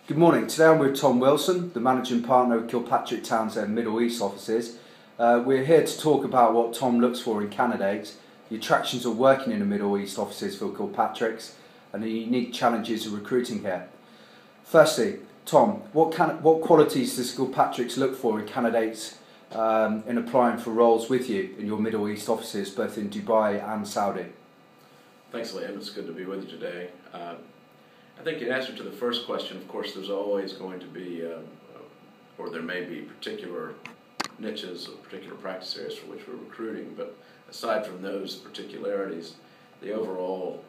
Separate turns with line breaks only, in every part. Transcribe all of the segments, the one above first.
Good morning. Today I'm with Tom Wilson, the Managing Partner of Kilpatrick Townsend Middle East offices. We're here to talk about what Tom looks for in candidates, the attractions of working in the Middle East offices for Kilpatrick's, and the unique challenges of recruiting here. Firstly, Tom, what qualities does Kilpatrick's look for in candidates in applying for roles with you in your Middle East offices, both in Dubai and Saudi?
Thanks, Liam. It's good to be with you today. I think in answer to the first question, of course, there's always going to be, or there may be particular niches or particular practice areas for which we're recruiting, but aside from those particularities, the overall,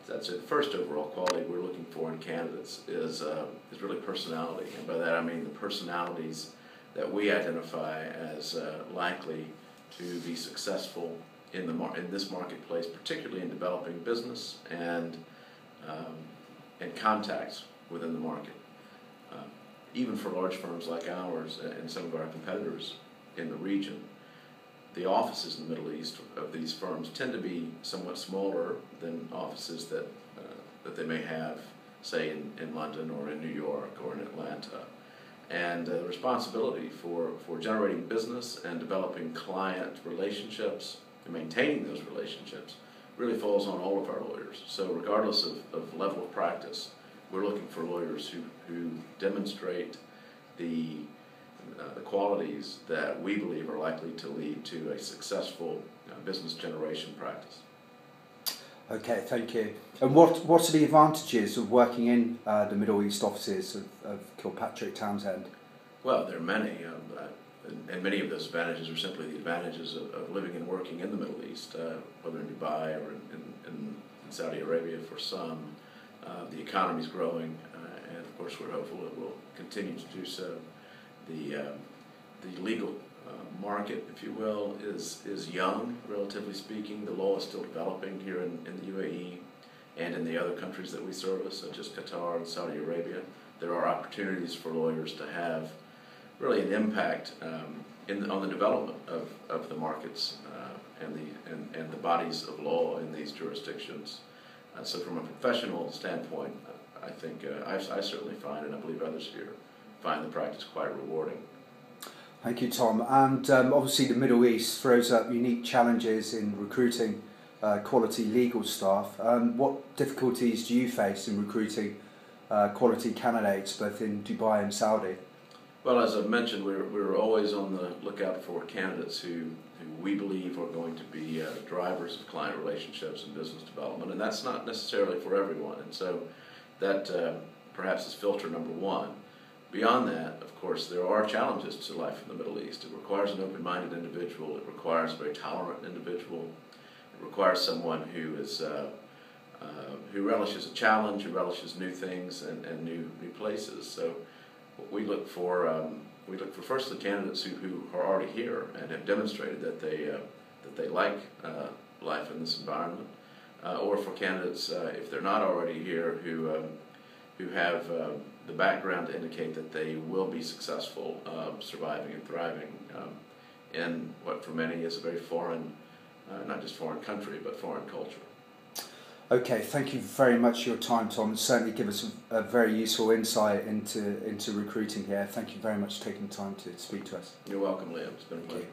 that's it, first overall quality we're looking for in candidates is really personality. And by that I mean the personalities that we identify as likely to be successful in this marketplace, particularly in developing business and contacts within the market. Even for large firms like ours and some of our competitors in the region, the offices in the Middle East of these firms tend to be somewhat smaller than offices that they may have, say, in London or in New York or in Atlanta. And the responsibility for generating business and developing client relationships and maintaining those relationships really falls on all of our lawyers. So regardless of level of practice, we're looking for lawyers who demonstrate the qualities that we believe are likely to lead to a successful business generation practice.
Okay, thank you. And what are the advantages of working in the Middle East offices of Kilpatrick Townsend?
Well, there are many, and many of those advantages are simply the advantages of living and working in the Middle East, whether in Dubai or in Saudi Arabia for some. The economy is growing, and of course we're hopeful it will continue to do so. The legal market, if you will, is young, relatively speaking. The law is still developing here in the UAE and in the other countries that we service, such as Qatar and Saudi Arabia. There are opportunities for lawyers to have really an impact on the development of the markets and the bodies of law in these jurisdictions. So from a professional standpoint, I think I certainly find, and I believe others here, find the practice quite rewarding.
Thank you, Tom. And obviously the Middle East throws up unique challenges in recruiting quality legal staff. What difficulties do you face in recruiting quality candidates both in Dubai and Saudi?
Well, as I've mentioned, we're always on the lookout for candidates who we believe are going to be drivers of client relationships and business development, and that's not necessarily for everyone. And so that perhaps is filter number one. Beyond that, of course, there are challenges to life in the Middle East. It requires an open-minded individual. It requires a very tolerant individual. It requires someone who is who relishes a challenge, who relishes new things and new places. So we look for firstly candidates who are already here and have demonstrated that they like life in this environment, or for candidates if they're not already here who have the background to indicate that they will be successful, surviving and thriving in what for many is a very foreign, not just foreign country, but foreign culture.
Okay, thank you very much for your time, Tom. It's certainly given us a very useful insight into recruiting here. Thank you very much for taking the time to speak to us.
You're welcome, Liam. It's been a pleasure.